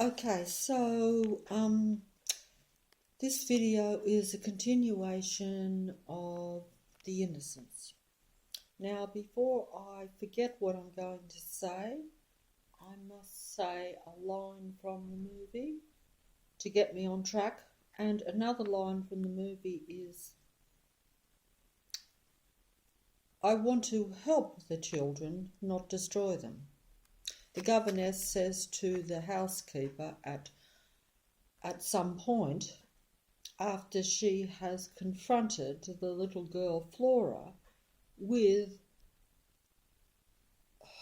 Okay, so this video is a continuation of the innocence. Now, before I forget what I'm going to say, I must say a line from the movie to get me on track, and another line from the movie is, I want to help the children, not destroy them. The governess says to the housekeeper at some point, after she has confronted the little girl Flora with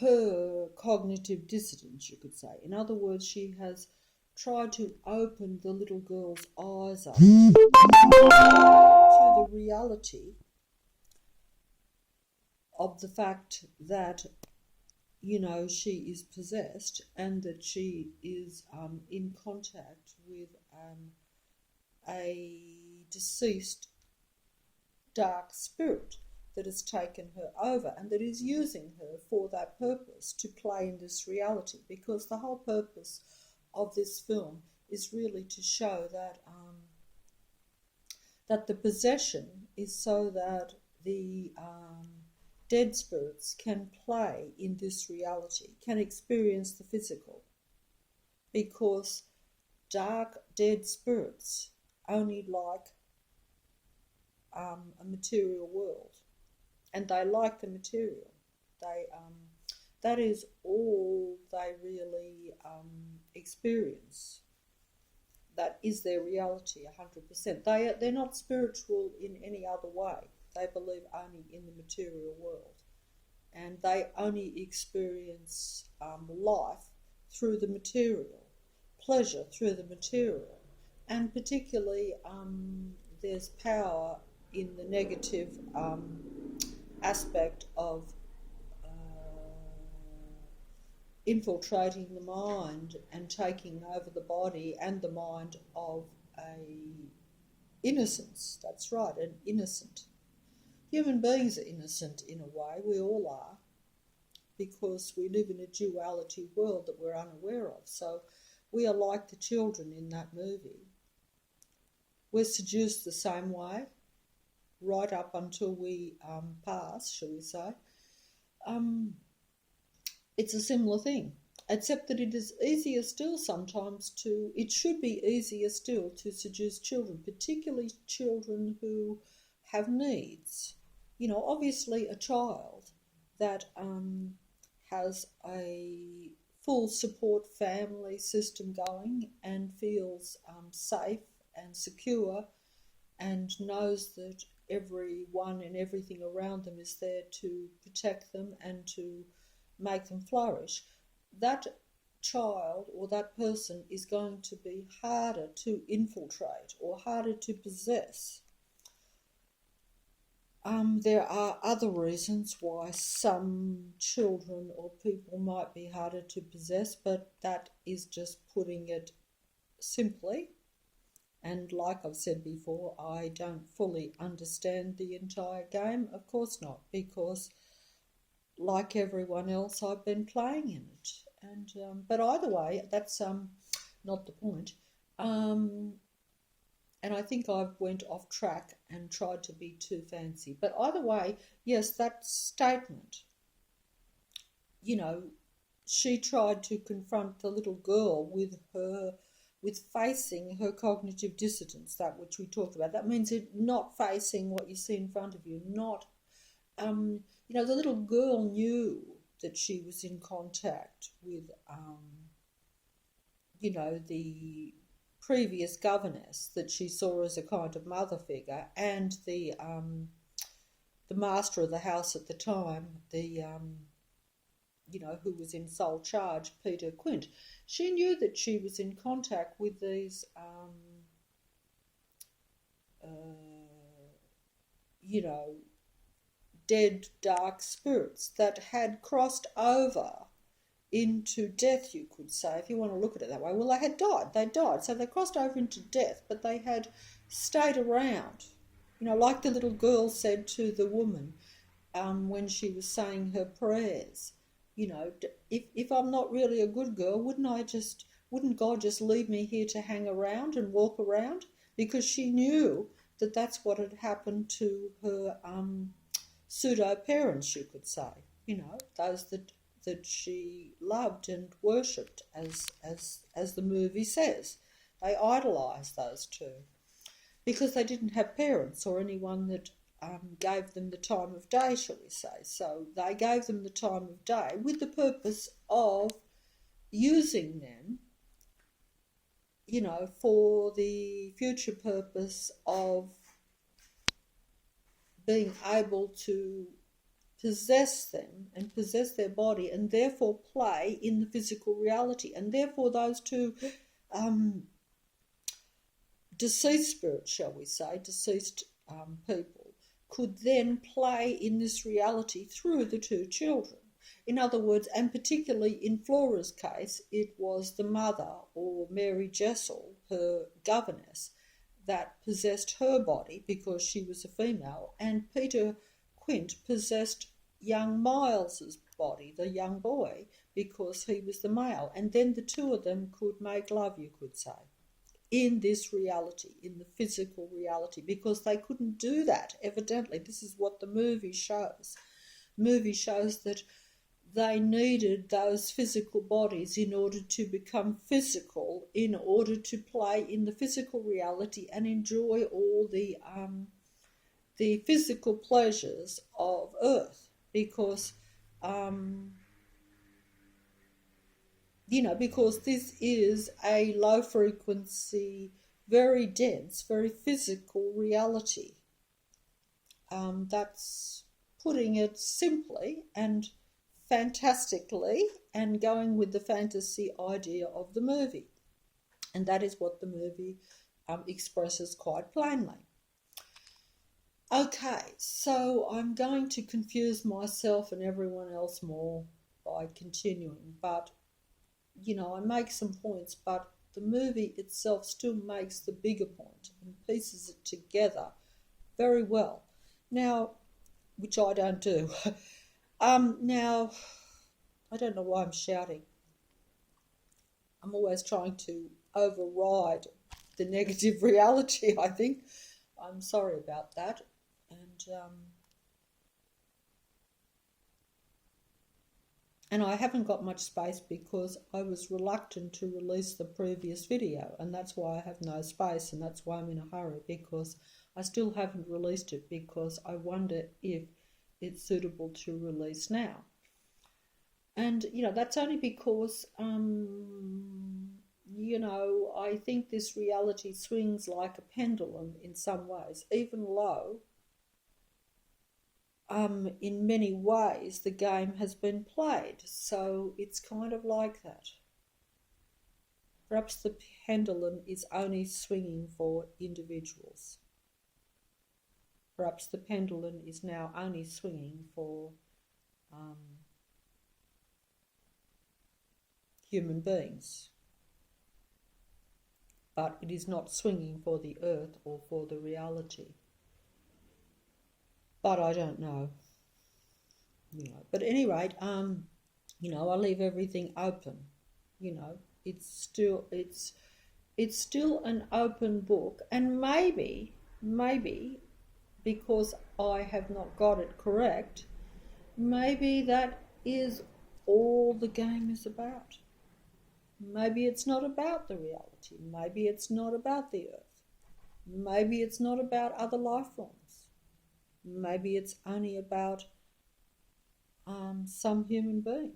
her cognitive dissonance, you could say. In other words, she has tried to open the little girl's eyes up to the reality of the fact that, she is possessed and that she is in contact with a deceased dark spirit that has taken her over and that is using her for that purpose, to play in this reality, because the whole purpose of this film is really to show that that the possession is so that the dead spirits can play in this reality, can experience the physical, because dark dead spirits only like a material world, and they like the material. They that is all they really experience. That is their reality, 100%. They're not spiritual in any other way. They believe only in the material world, and they only experience life through the material, pleasure through the material, and particularly there's power in the negative aspect of infiltrating the mind and taking over the body and the mind of a innocence. That's right, an innocent. Human beings are innocent in a way, we all are, because we live in a duality world that we're unaware of. So we are like the children in that movie. We're seduced the same way, right up until we pass, shall we say. It's a similar thing, except that it is easier still sometimes it should be easier still to seduce children, particularly children who have needs. Obviously a child that has a full support family system going and feels safe and secure and knows that everyone and everything around them is there to protect them and to make them flourish, that child or that person is going to be harder to infiltrate or harder to possess. There are other reasons why some children or people might be harder to possess, but that is just putting it simply. And like I've said before, I don't fully understand the entire game. Of course not, because like everyone else, I've been playing in it. And but either way, that's not the point. And I think I went off track and tried to be too fancy. But either way, yes, that statement, she tried to confront the little girl with facing her cognitive dissonance, that which we talked about. That means it not facing what you see in front of you, not, the little girl knew that she was in contact with, the previous governess that she saw as a kind of mother figure, and the master of the house at the time, who was in sole charge, Peter Quint. She knew that she was in contact with these, dead dark spirits that had crossed over into death, you could say, if you want to look at it that way. Well, they died, so they crossed over into death, but they had stayed around, like the little girl said to the woman when she was saying her prayers. If I'm not really a good girl, wouldn't I just wouldn't God just leave me here to hang around and walk around? Because she knew that that's what had happened to her pseudo parents, you could say. Those that she loved and worshipped, as the movie says. They idolised those two because they didn't have parents or anyone that gave them the time of day, shall we say. So they gave them the time of day with the purpose of using them, for the future purpose of being able to possess them and possess their body and therefore play in the physical reality. And therefore those two deceased spirits, shall we say, deceased people, could then play in this reality through the two children. In other words, and particularly in Flora's case, it was the mother, or Mary Jessel, her governess, that possessed her body because she was a female, and Peter Quint possessed young Miles's body, the young boy, because he was the male. And then the two of them could make love, you could say, in this reality, in the physical reality, because they couldn't do that, evidently. This is what the movie shows. The movie shows that they needed those physical bodies in order to become physical, in order to play in the physical reality and enjoy all the physical pleasures of Earth, because because this is a low frequency, very dense, very physical reality. That's putting it simply and fantastically, and going with the fantasy idea of the movie. And that is what the movie expresses quite plainly. Okay, so I'm going to confuse myself and everyone else more by continuing, but I make some points, but the movie itself still makes the bigger point and pieces it together very well. Now, which I don't do. Now, I don't know why I'm shouting. I'm always trying to override the negative reality, I think. I'm sorry about that. And I haven't got much space because I was reluctant to release the previous video, and that's why I have no space, and that's why I'm in a hurry, because I still haven't released it, because I wonder if it's suitable to release now. And, that's only because, I think this reality swings like a pendulum in some ways, even low. In many ways, the game has been played, so it's kind of like that. Perhaps the pendulum is only swinging for individuals. Perhaps the pendulum is now only swinging for human beings. But it is not swinging for the earth or for the reality. But I don't know. But at any rate, I leave everything open. It's still an open book, and maybe because I have not got it correct, maybe that is all the game is about. Maybe it's not about the reality. Maybe it's not about the earth. Maybe it's not about other life forms. Maybe it's only about some human beings.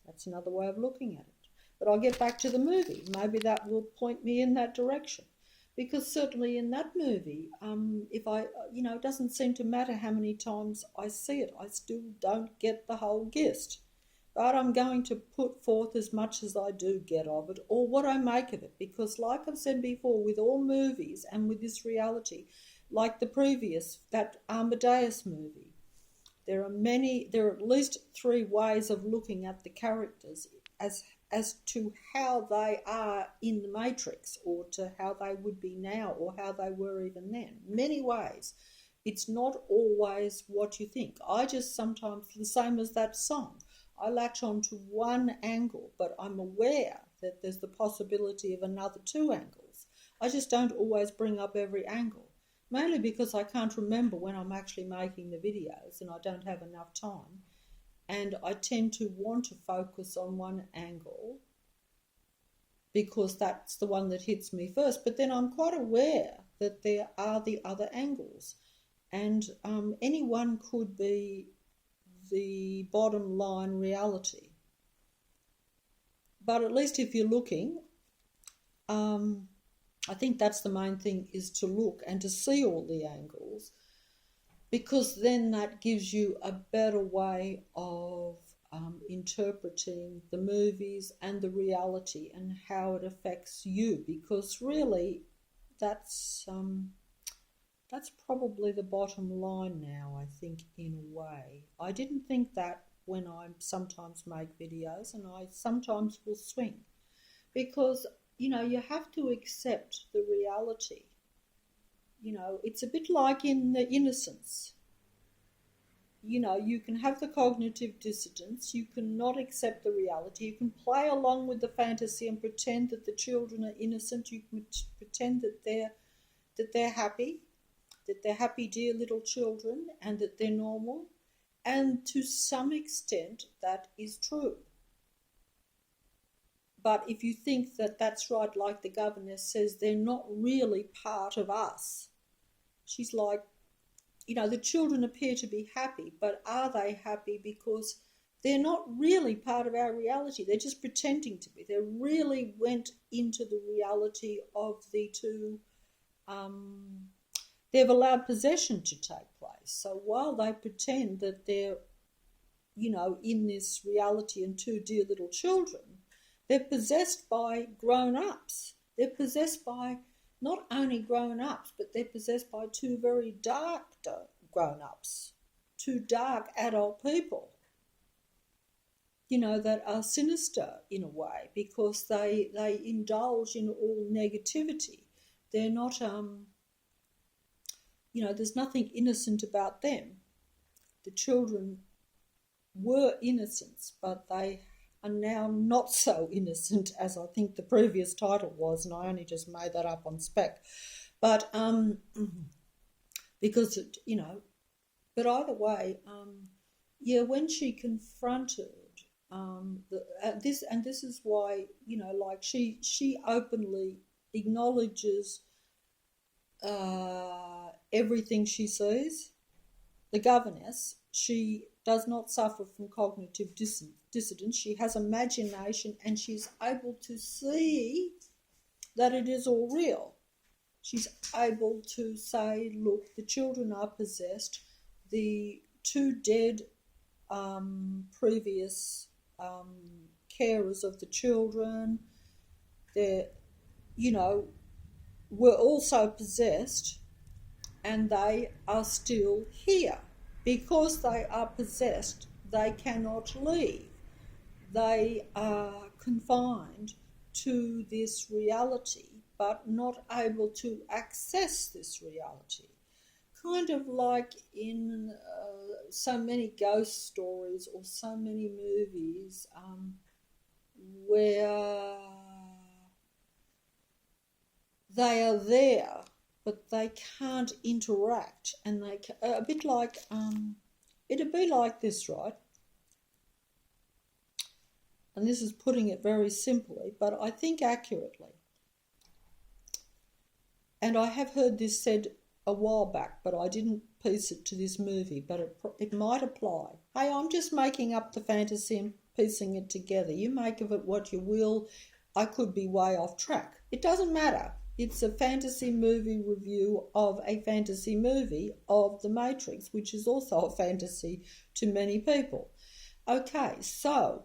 That's another way of looking at it. But I'll get back to the movie. Maybe that will point me in that direction. Because certainly in that movie, if I, it doesn't seem to matter how many times I see it, I still don't get the whole gist. But I'm going to put forth as much as I do get of it, or what I make of it. Because like I've said before, with all movies and with this reality, like the previous, that Amadeus movie, there are at least 3 ways of looking at the characters as to how they are in the Matrix, or to how they would be now, or how they were even then. Many ways. It's not always what you think. I just sometimes, the same as that song, I latch on to one angle, but I'm aware that there's the possibility of another two angles. I just don't always bring up every angle, mainly because I can't remember when I'm actually making the videos and I don't have enough time. And I tend to want to focus on one angle because that's the one that hits me first. But then I'm quite aware that there are the other angles, and any one could be the bottom line reality. But at least if you're looking, I think that's the main thing, is to look and to see all the angles, because then that gives you a better way of interpreting the movies and the reality and how it affects you, because really that's probably the bottom line now, I think, in a way. I didn't think that when I sometimes make videos, and I sometimes will swing, because you have to accept the reality. It's a bit like in The Innocents. You can have the cognitive dissonance, you can not accept the reality, you can play along with the fantasy and pretend that the children are innocent, you can pretend that they're happy, dear little children, and that they're normal, and to some extent that is true. But if you think that that's right, like the governess says, they're not really part of us. She's like, the children appear to be happy, but are they happy? Because they're not really part of our reality. They're just pretending to be. They really went into the reality of the two. They've allowed possession to take place. So while they pretend that they're, in this reality and two dear little children, they're possessed by grown-ups. They're possessed by not only grown-ups, but they're possessed by two very dark grown-ups, two dark adult people, that are sinister in a way, because they indulge in all negativity. They're not, there's nothing innocent about them. The children were innocents, but they are now not so innocent, as I think the previous title was, and I only just made that up on spec. But because but either way, when she confronted this is why, like she openly acknowledges everything she sees. The governess, she does not suffer from cognitive dissonance. She has imagination, and she's able to see that it is all real. She's able to say, look, the children are possessed. The two dead previous carers of the children, were also possessed, and they are still here. Because they are possessed, they cannot leave. They are confined to this reality, but not able to access this reality. Kind of like in so many ghost stories or so many movies where they are there, but they can't interact, and they a bit like it'd be like this, right? And this is putting it very simply, but I think accurately. And I have heard this said a while back, but I didn't piece it to this movie, but it might apply. Hey, I'm just making up the fantasy and piecing it together. You make of it what you will. I could be way off track. It doesn't matter. It's a fantasy movie review of a fantasy movie of The Matrix, which is also a fantasy to many people. Okay, so,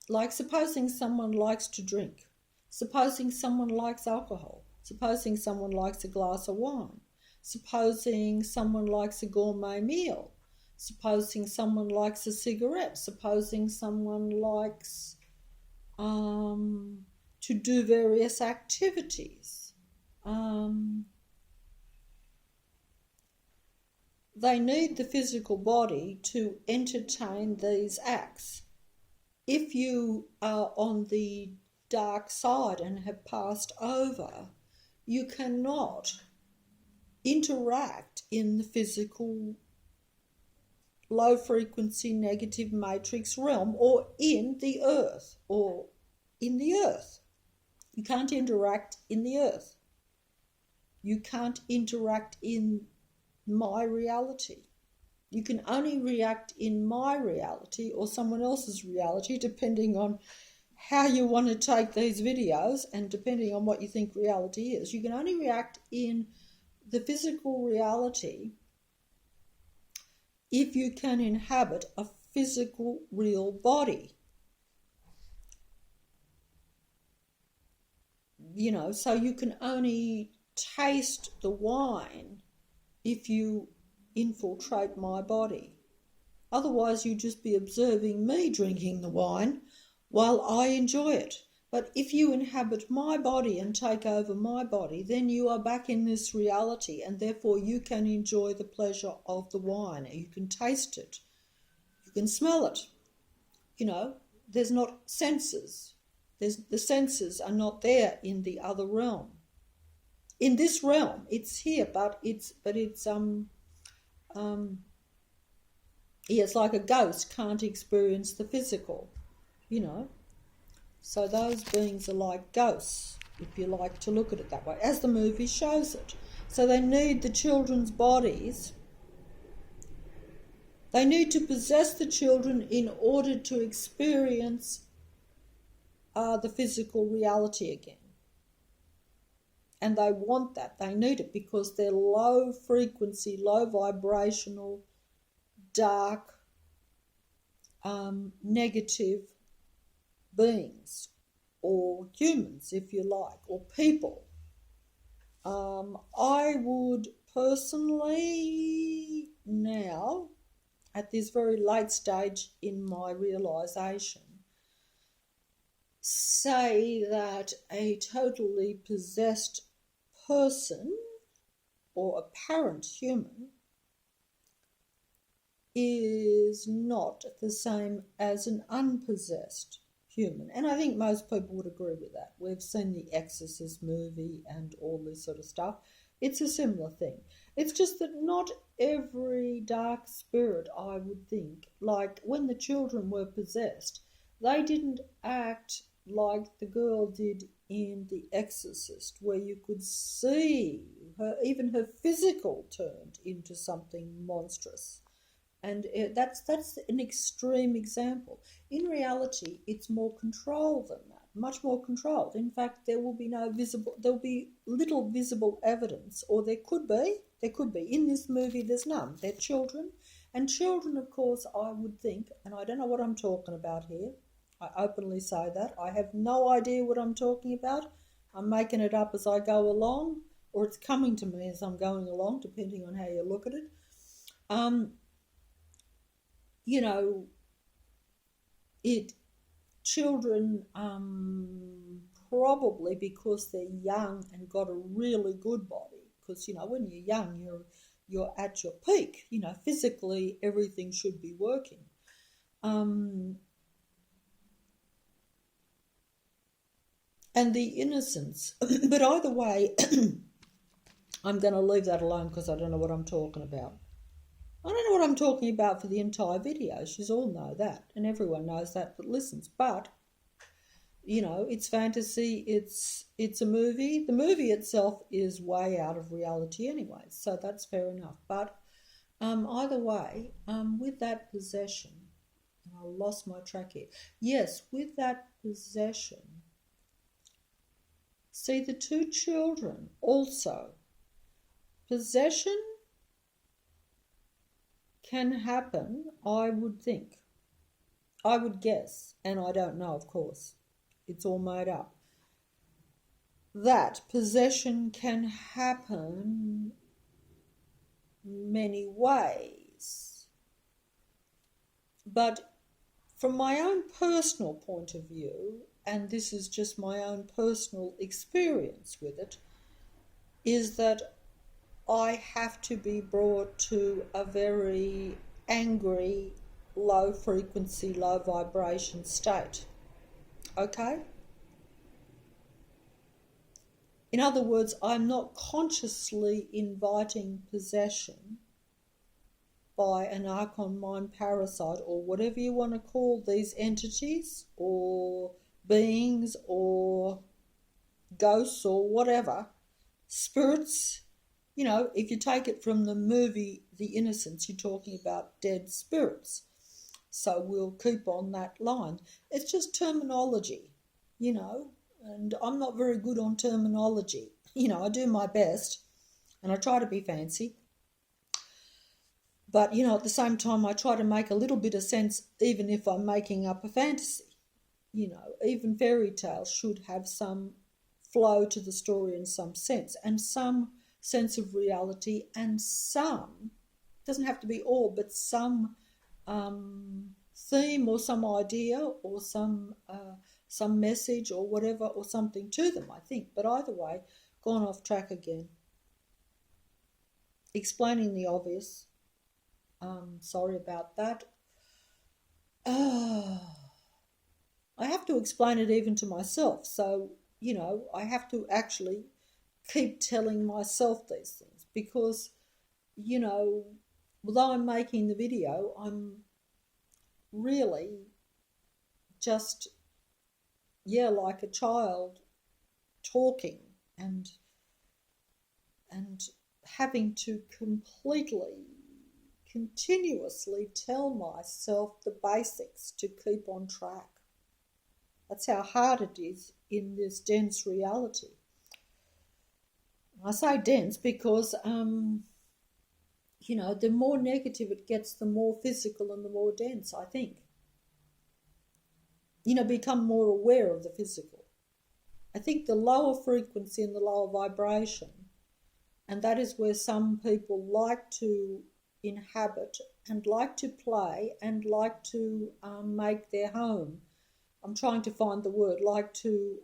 like supposing someone likes to drink, supposing someone likes alcohol, supposing someone likes a glass of wine, supposing someone likes a gourmet meal, supposing someone likes a cigarette, supposing someone likes to do various activities. They need the physical body to entertain these acts. if you are on the dark side and have passed over, you cannot interact in the physical low frequency negative matrix realm or in the earth You can't interact in the earth. You can't interact in my reality. You can only react in my reality or someone else's reality, depending on how you want to take these videos and depending on what you think reality is. You can only react in the physical reality if you can inhabit a physical, real body. So you can only taste the wine if you infiltrate my body. Otherwise, you'd just be observing me drinking the wine while I enjoy it. But if you inhabit my body and take over my body, then you are back in this reality, and therefore you can enjoy the pleasure of the wine. You can taste it. You can smell it. There's not senses. The senses are not there in the other realm. In this realm, it's here, but it's like a ghost can't experience the physical, So those beings are like ghosts, if you like to look at it that way, as the movie shows it. So they need the children's bodies. They need to possess the children in order to experience the physical reality again. And they want that. They need it because they're low frequency, low vibrational, dark, negative beings, or humans, if you like, or people. I would personally now, at this very late stage in my realization, say that a totally possessed person or apparent human is not the same as an unpossessed human. And I think most people would agree with that. We've seen the Exorcist movie and all this sort of stuff. It's a similar thing. It's just that not every dark spirit, I would think, like when the children were possessed, they didn't act like the girl did in The Exorcist, where you could see her, even her physical turned into something monstrous. And that's an extreme example. In reality, it's more controlled than that, much more controlled. In fact, there'll be little visible evidence, or there could be. In this movie, there's none. They're children. And children, of course, I would think, and I don't know what I'm talking about here. I openly say that. I have no idea what I'm talking about. I'm making it up as I go along, or it's coming to me as I'm going along, depending on how you look at it. Children, probably because they're young and got a really good body, because, when you're young, you're at your peak, physically everything should be working. And the innocence. But either way, I'm going to leave that alone because I don't know what I'm talking about. I don't know what I'm talking about for the entire video. You all know that, and everyone knows that listens. But, it's fantasy, it's a movie. The movie itself is way out of reality anyway, so that's fair enough. But either way, with that possession, and I lost my track here. Yes, with that possession, see the two children also. Possession can happen, I would think. I would guess, and I don't know, of course. It's all made up. That possession can happen many ways. But from my own personal point of view, and this is just my own personal experience with it, is that I have to be brought to a very angry low frequency, low vibration state. Okay? In other words, I'm not consciously inviting possession by an Archon mind parasite, or whatever you want to call these entities or beings or ghosts or whatever, spirits. You know, if you take it from the movie The Innocents, you're talking about dead spirits. So we'll keep on that line. It's just terminology, you know, and I'm not very good on terminology. You know, I do my best and I try to be fancy. But, you know, at the same time, I try to make a little bit of sense, even if I'm making up a fantasy. You know, even fairy tales should have some flow to the story in some sense, and some sense of reality, and some, doesn't have to be all, but some theme or some idea or some message or whatever, or something to them, I think. But either way, gone off track again. Explaining the obvious. Sorry about that. I have to explain it even to myself. So, you know, I have to actually keep telling myself these things because, you know, although I'm making the video, I'm really just, yeah, like a child talking and having to continuously tell myself the basics to keep on track. That's how hard it is in this dense reality. I say dense because, you know, the more negative it gets, the more physical and the more dense, I think. You know, become more aware of the physical. I think the lower frequency and the lower vibration, and that is where some people like to inhabit and like to play and like to make their home. I'm trying to find the word, like to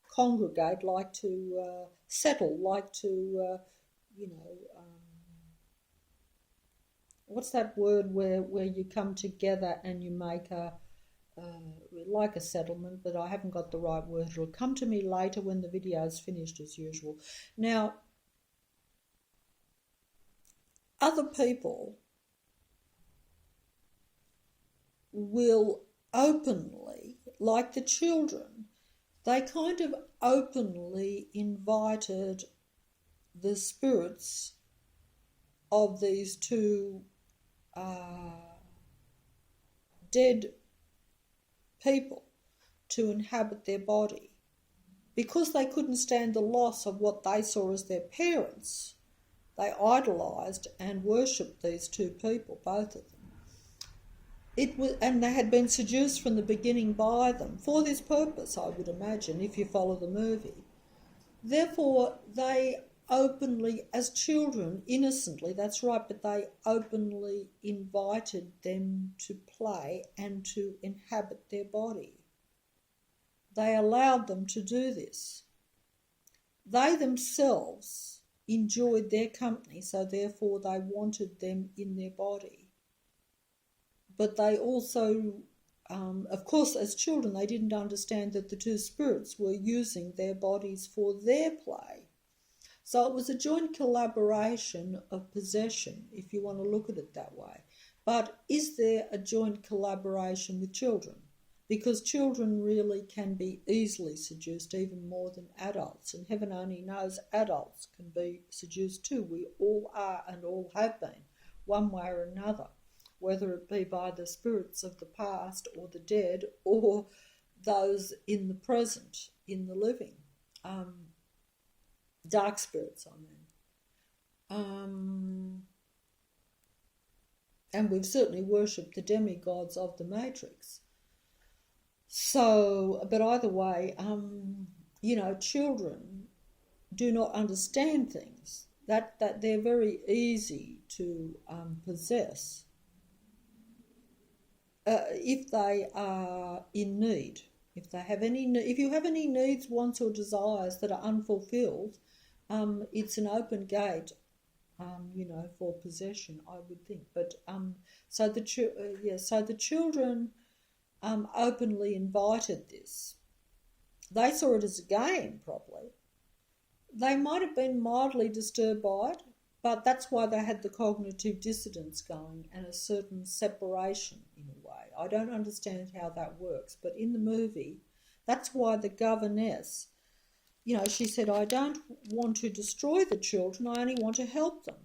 congregate, like to settle, like to, you know, what's that word where you come together and you make like a settlement, but I haven't got the right word. It'll come to me later when the video is finished, as usual. Now, other people will openly, like the children, they kind of openly invited the spirits of these two dead people to inhabit their body because they couldn't stand the loss of what they saw as their parents. They idolised and worshipped these two people, both of them. And they had been seduced from the beginning by them for this purpose, I would imagine, if you follow the movie. Therefore, they openly, as children, innocently, that's right, but they openly invited them to play and to inhabit their body. They allowed them to do this. They themselves enjoyed their company, so therefore they wanted them in their body. But they also, of course, as children, they didn't understand that the two spirits were using their bodies for their play. So it was a joint collaboration of possession, if you want to look at it that way. But is there a joint collaboration with children? Because children really can be easily seduced, even more than adults. And heaven only knows adults can be seduced too. We all are and all have been, one way or another, whether it be by the spirits of the past or the dead or those in the present, in the living. Dark spirits, I mean. And we've certainly worshipped the demigods of the Matrix. So, but either way, you know, children do not understand things, that they're very easy to possess if they are in need. If they have if you have any needs, wants or desires that are unfulfilled, it's an open gate for possession, I would think. But so the children openly invited this. They saw it as a game, probably. They might have been mildly disturbed by it, but that's why they had the cognitive dissonance going and a certain separation in a way. I don't understand how that works, but in the movie, that's why the governess, she said, I don't want to destroy the children, I only want to help them.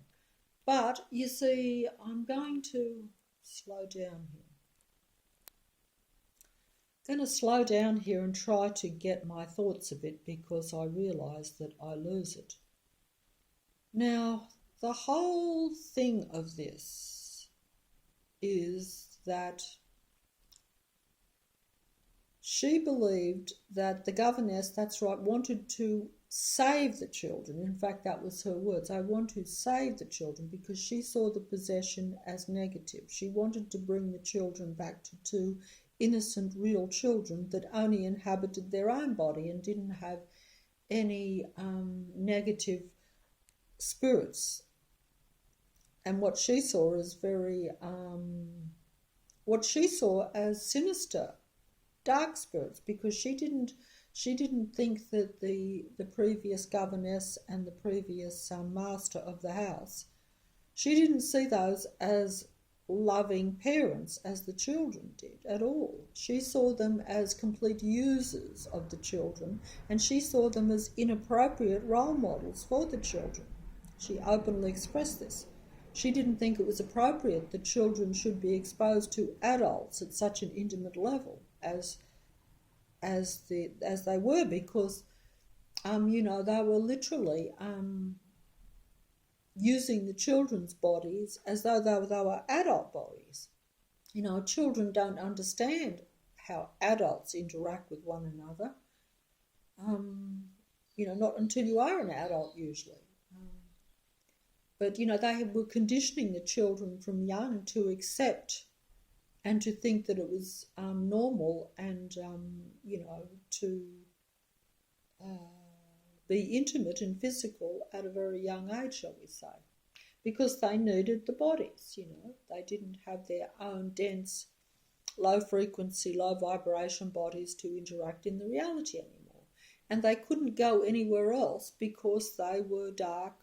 But, you see, I'm going to slow down here. I'm going to slow down here and try to get my thoughts a bit because I realise that I lose it. Now, the whole thing of this is that she believed that the governess, that's right, wanted to save the children. In fact, that was her words. I want to save the children because she saw the possession as negative. She wanted to bring the children back to two innocent, real children that only inhabited their own body and didn't have any negative spirits. And what she saw as sinister, dark spirits, because she didn't think that the previous governess and the previous master of the house, she didn't see those as loving parents as the children did at all. She saw them as complete users of the children, and she saw them as inappropriate role models for the children. She openly expressed this. She didn't think it was appropriate that children should be exposed to adults at such an intimate level as they were, because they were literally using the children's bodies as though they were adult bodies. Children don't understand how adults interact with one another. Not until you are an adult usually. But they were conditioning the children from young to accept and to think that it was normal and, to be intimate and physical at a very young age, shall we say, because they needed the bodies, They didn't have their own dense, low-frequency, low-vibration bodies to interact in the reality anymore. And they couldn't go anywhere else because they were dark,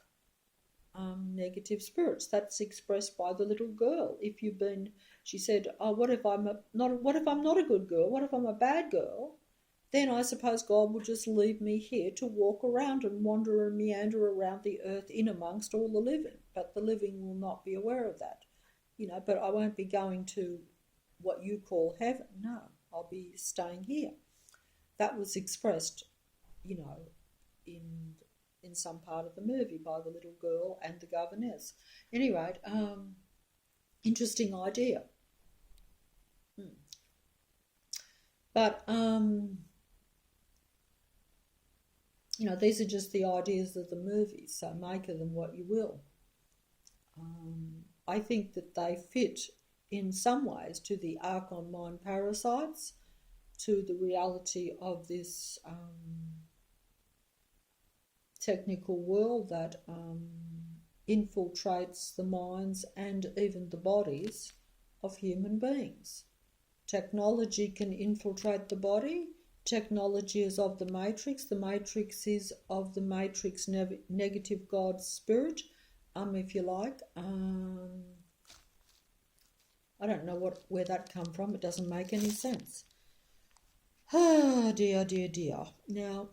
negative spirits. That's expressed by the little girl. She said, "Oh, what if I'm not a good girl? What if I'm a bad girl? Then I suppose God will just leave me here to walk around and wander and meander around the earth in amongst all the living. But the living will not be aware of that, But I won't be going to what you call heaven. No, I'll be staying here." That was expressed, in some part of the movie by the little girl and the governess. Anyway, interesting idea. But, these are just the ideas of the movie, so make of them what you will. I think that they fit in some ways to the Archon mind parasites, to the reality of this technical world that infiltrates the minds and even the bodies of human beings. Technology can infiltrate the body. Technology is of the Matrix. The Matrix is of the Matrix negative God spirit, if you like. I don't know where that come from. It doesn't make any sense. Ah, dear. Now,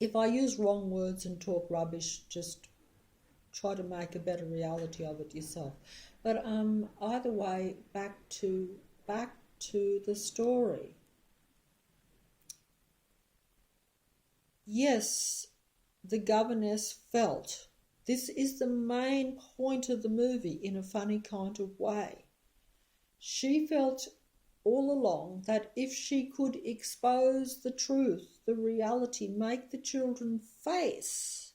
if I use wrong words and talk rubbish, just try to make a better reality of it yourself. But either way, back to the story. Yes, the governess felt. This is the main point of the movie in a funny kind of way. She felt all along that if she could expose the truth, the reality, make the children face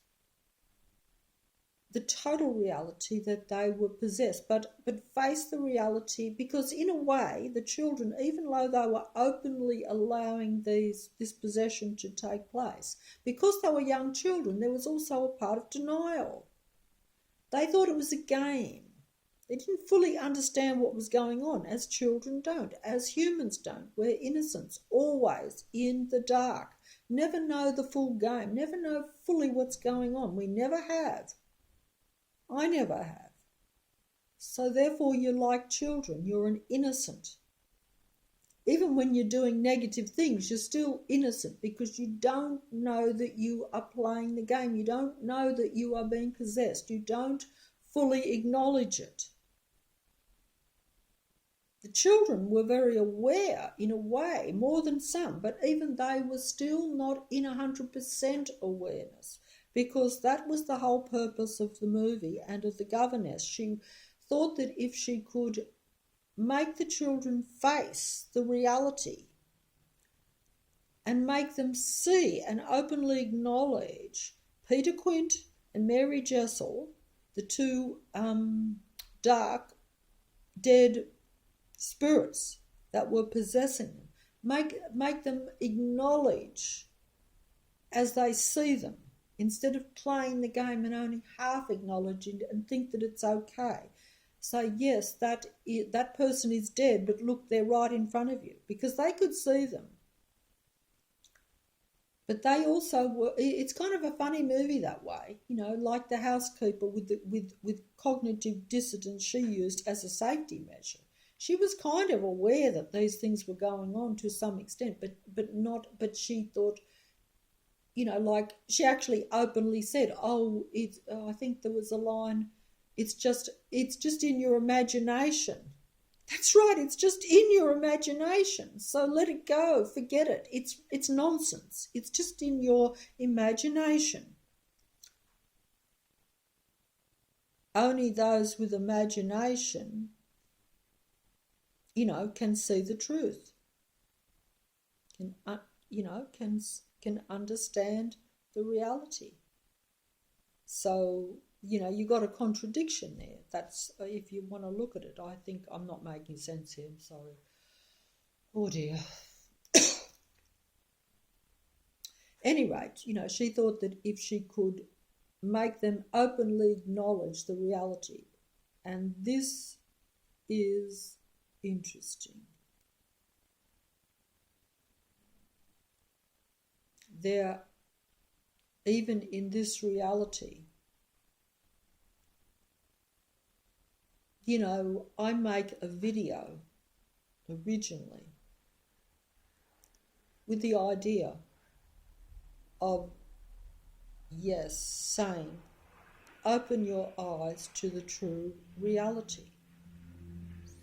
the total reality that they were possessed, but face the reality, because in a way the children, even though they were openly allowing this possession to take place, because they were young children, there was also a part of denial. They thought it was a game. They didn't fully understand what was going on, as children don't, as humans don't. We're innocents, always in the dark, never know the full game, never know fully what's going on. We never have. I never have. So therefore you're like children, you're an innocent. Even when you're doing negative things, you're still innocent because you don't know that you are playing the game. You don't know that you are being possessed. You don't fully acknowledge it. The children were very aware, in a way, more than some, but even they were still not in 100% awareness, because that was the whole purpose of the movie and of the governess. She thought that if she could make the children face the reality and make them see and openly acknowledge Peter Quint and Mary Jessel, the two dark, dead spirits that were possessing them, make them acknowledge as they see them, instead of playing the game and only half acknowledging it and think that it's okay. Say, yes, that person is dead, but look, they're right in front of you, because they could see them. But they also were. It's kind of a funny movie that way, like the housekeeper with cognitive dissonance she used as a safety measure. She was kind of aware that these things were going on to some extent, but she thought, like she actually openly said, I think there was a line, it's just in your imagination. That's right, it's just in your imagination. So let it go, forget it. It's nonsense. It's just in your imagination. Only those with imagination, can see the truth. Can understand the reality. So, you got a contradiction there. That's, if you want to look at it. I think I'm not making sense here. I'm sorry. Oh dear. Any rate, she thought that if she could make them openly acknowledge the reality, and this is interesting. There, even in this reality, I make a video originally with the idea of, yes, saying, open your eyes to the true reality.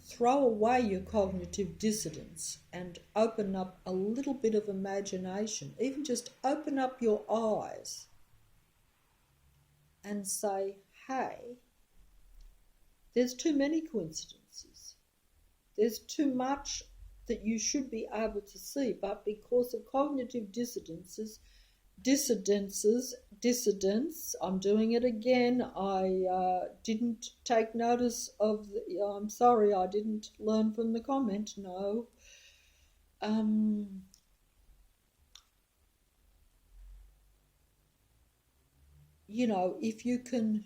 Throw away your cognitive dissonance and open up a little bit of imagination. Even just open up your eyes and say, hey, there's too many coincidences. There's too much that you should be able to see, but because of cognitive dissidence, I'm doing it again. I didn't take notice of I'm sorry, I didn't learn from the comment, no. If you can,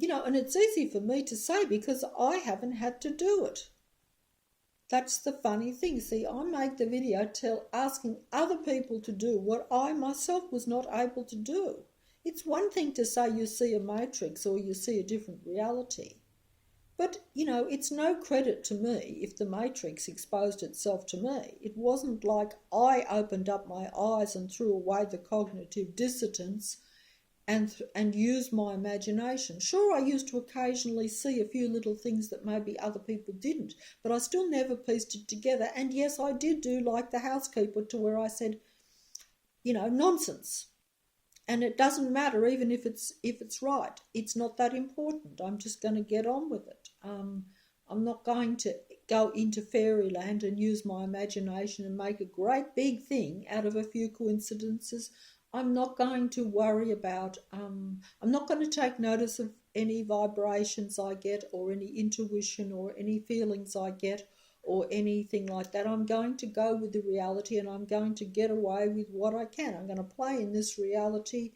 and it's easy for me to say because I haven't had to do it. That's the funny thing. See, I make the video asking other people to do what I myself was not able to do. It's one thing to say you see a matrix or you see a different reality. But, it's no credit to me if the matrix exposed itself to me. It wasn't like I opened up my eyes and threw away the cognitive dissonance and use my imagination. Sure, I used to occasionally see a few little things that maybe other people didn't, but I still never pieced it together. And yes, I did do like the housekeeper, to where I said, nonsense. And it doesn't matter even if it's right. It's not that important. I'm just going to get on with it. I'm not going to go into fairyland and use my imagination and make a great big thing out of a few coincidences. I'm not going to worry about, I'm not going to take notice of any vibrations I get or any intuition or any feelings I get or anything like that. I'm going to go with the reality and I'm going to get away with what I can. I'm going to play in this reality,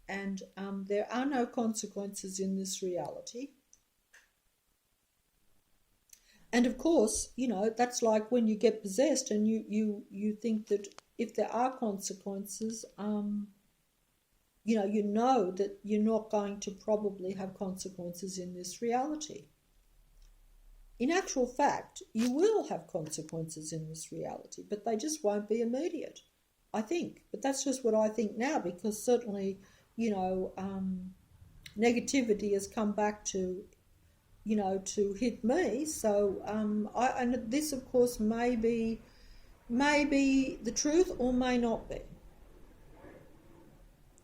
and there are no consequences in this reality. And of course, that's like when you get possessed and you think that if there are consequences, you know that you're not going to probably have consequences in this reality. In actual fact, you will have consequences in this reality, but they just won't be immediate, I think. But that's just what I think now, because certainly, negativity has come back to hit me. So and this, of course, may be the truth or may not be,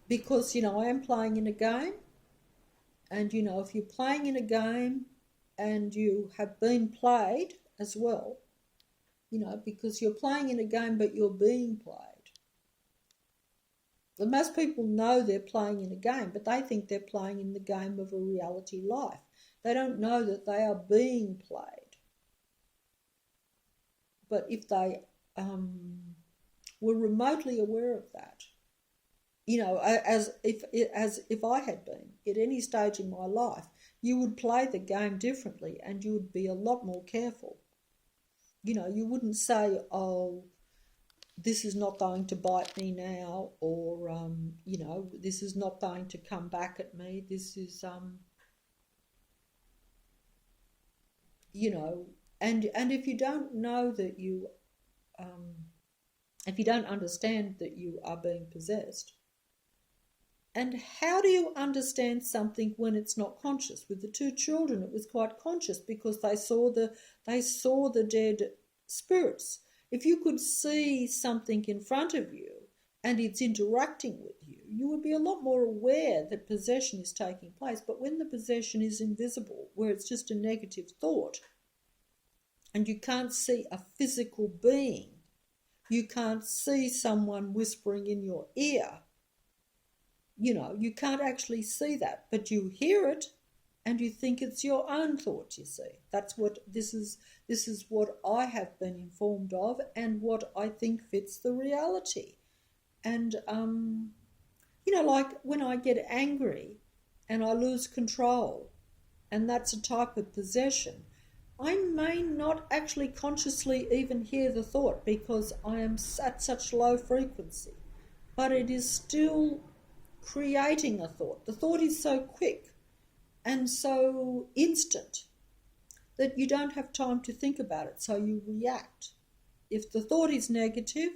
because I am playing in a game, and if you're playing in a game and you have been played as well, because you're playing in a game but you're being played. And most people know they're playing in a game, but they think they're playing in the game of a reality life. They don't know that they are being played. But if they were remotely aware of that, as if I had been at any stage in my life, you would play the game differently and you would be a lot more careful. You wouldn't say, oh, this is not going to bite me now, or, this is not going to come back at me. This is, and if you don't know that if you don't understand that you are being possessed, and how do you understand something when it's not conscious? With the two children, it was quite conscious because they saw the dead spirits. If you could see something in front of you and it's interacting with you, you would be a lot more aware that possession is taking place. But when the possession is invisible, where it's just a negative thought, and you can't see a physical being, you can't see someone whispering in your ear, you can't actually see that, but you hear it and you think it's your own thought, you see. That's what this is what I have been informed of and what I think fits the reality. And like when I get angry and I lose control, and that's a type of possession, I may not actually consciously even hear the thought because I am at such low frequency, but it is still creating a thought. The thought is so quick and so instant that you don't have time to think about it, so you react. If the thought is negative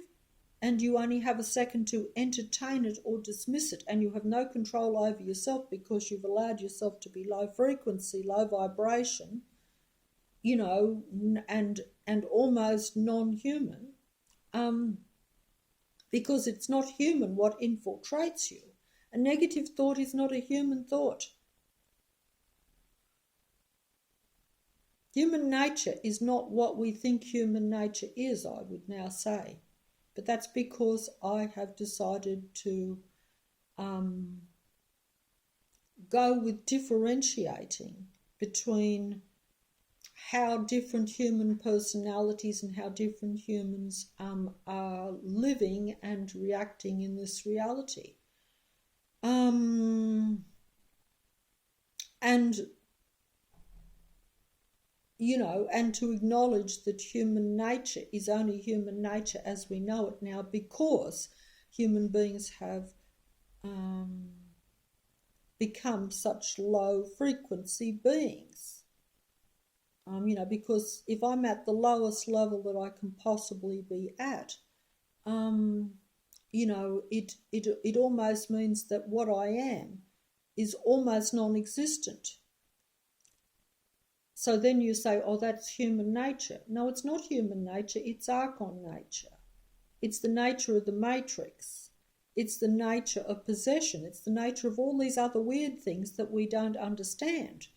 and you only have a second to entertain it or dismiss it, and you have no control over yourself because you've allowed yourself to be low frequency, low vibration, and almost non-human, because it's not human what infiltrates you. A negative thought is not a human thought. Human nature is not what we think human nature is, I would now say. But that's because I have decided to go with differentiating between how different human personalities and how different humans are living and reacting in this reality. And to acknowledge that human nature is only human nature as we know it now, because human beings have become such low frequency beings. Because if I'm at the lowest level that I can possibly be at, it almost means that what I am is almost non-existent. So then you say, oh, that's human nature. No, it's not human nature, it's Archon nature. It's the nature of the matrix. It's the nature of possession. It's the nature of all these other weird things that we don't understand.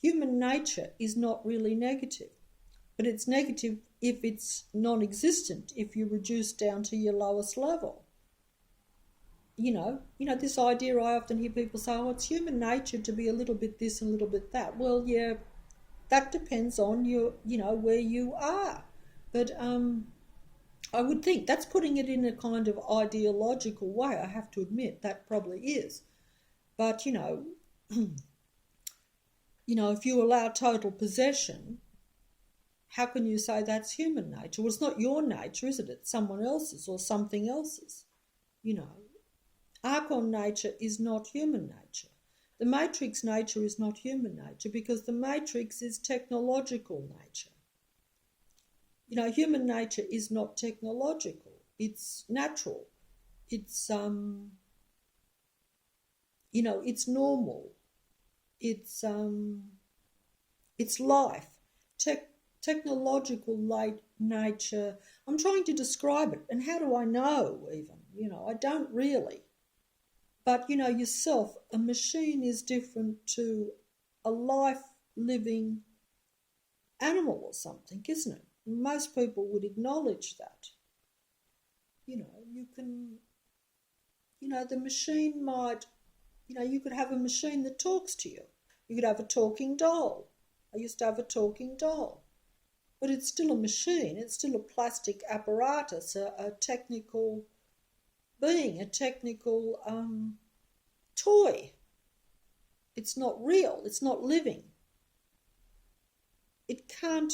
Human nature is not really negative, but it's negative if it's non-existent, if you reduce down to your lowest level. this idea I often hear people say, oh, it's human nature to be a little bit this and a little bit that. Well, yeah, that depends on where you are. But I would think that's putting it in a kind of ideological way. I have to admit that probably is. But, if you allow total possession, how can you say that's human nature? Well, it's not your nature, is it? It's someone else's or something else's. Archon nature is not human nature. The matrix nature is not human nature because the matrix is technological nature. Human nature is not technological. It's natural. It's it's normal. It's life. Technological nature. I'm trying to describe it, and how do I know even? I don't really. But yourself, a machine is different to a life-living animal or something, isn't it? Most people would acknowledge that. You can, the machine might, you could have a machine that talks to you. You could have a talking doll. I used to have a talking doll. But it's still a machine. It's still a plastic apparatus, a technical being, a technical toy. It's not real. It's not living. It can't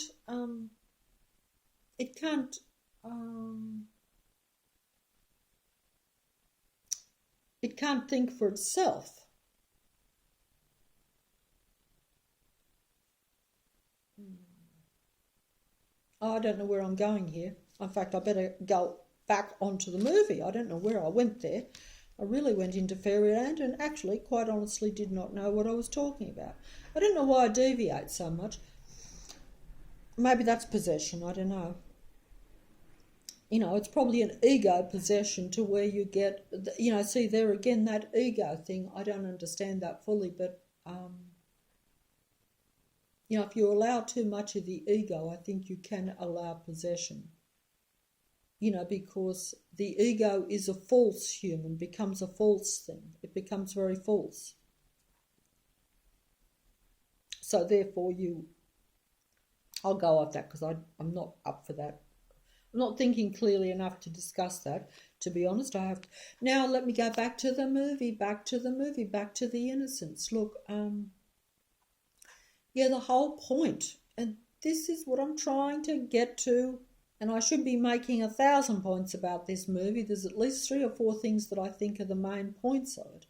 think for itself. I don't know where I'm going here. In fact, I better go back onto the movie. I don't know where I went there. I really went into fairyland and actually, quite honestly, did not know what I was talking about. I don't know why I deviate so much. Maybe that's possession, I don't know. It's probably an ego possession to where you get, see there again, that ego thing. I don't understand that fully, but, if you allow too much of the ego, I think you can allow possession. Because the ego is a false human, becomes a false thing. It becomes very false. So therefore I'll go off that because I'm not up for that. I'm not thinking clearly enough to discuss that. To be honest, I have to. Now let me go back to the movie, back to the innocence. Look, the whole point, and this is what I'm trying to get to, and I should be making 1,000 points about this movie. There's at least 3 or 4 things that I think are the main points of it.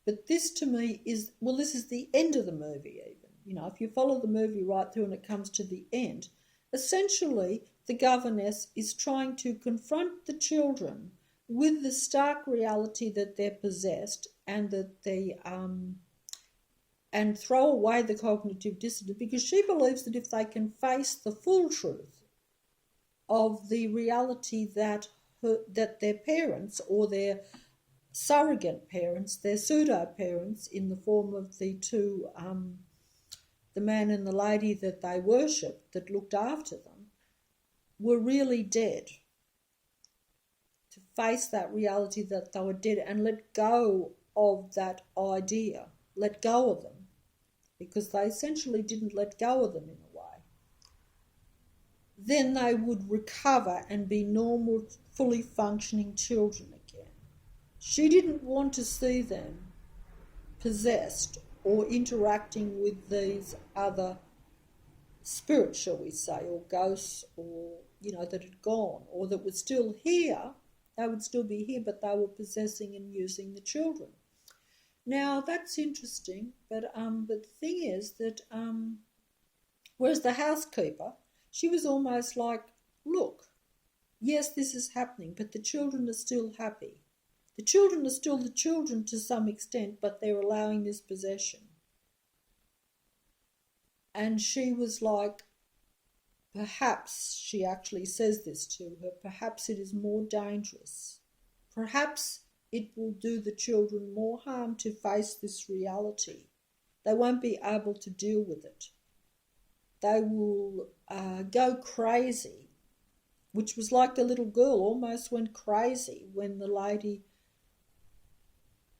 But this to me is, this is the end of the movie even. If you follow the movie right through and it comes to the end, essentially the governess is trying to confront the children with the stark reality that they're possessed and that they and throw away the cognitive dissonance, because she believes that if they can face the full truth of the reality that their parents or their surrogate parents, their pseudo-parents in the form of the two, the man and the lady that they worshipped, that looked after them, were really dead. To face that reality that they were dead and let go of that idea, let go of them, because they essentially didn't let go of them in a way, then they would recover and be normal, fully functioning children again. She didn't want to see them possessed or interacting with these other spirits, shall we say, or ghosts, or, that had gone, or that were still here. They would still be here, but they were possessing and using the children. Now, that's interesting, but the thing is that, whereas the housekeeper, she was almost like, look, yes, this is happening, but the children are still happy. The children are still the children to some extent, but they're allowing this possession. And she was like, perhaps, she actually says this to her, perhaps it is more dangerous. Perhaps it will do the children more harm to face this reality. They won't be able to deal with it. They will go crazy, which was like the little girl almost went crazy when the lady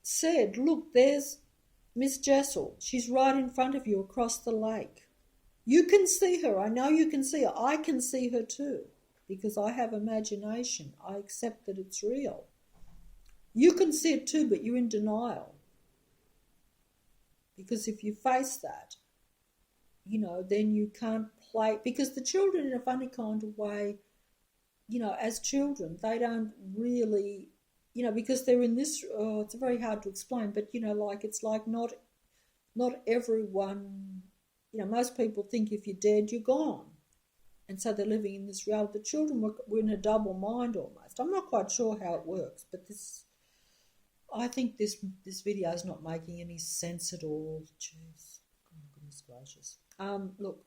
said, look, there's Miss Jessel. She's right in front of you across the lake. You can see her. I know you can see her. I can see her too because I have imagination. I accept that it's real. You can see it too, but you're in denial. Because if you face that, then you can't play. Because the children, in a funny kind of way, as children, they don't really, because they're in this. It's very hard to explain, but it's like not everyone. Most people think if you're dead, you're gone, and so they're living in this reality. The children were in a double mind almost. I'm not quite sure how it works, but I think this video is not making any sense at all. Jeez, oh, goodness gracious. Look,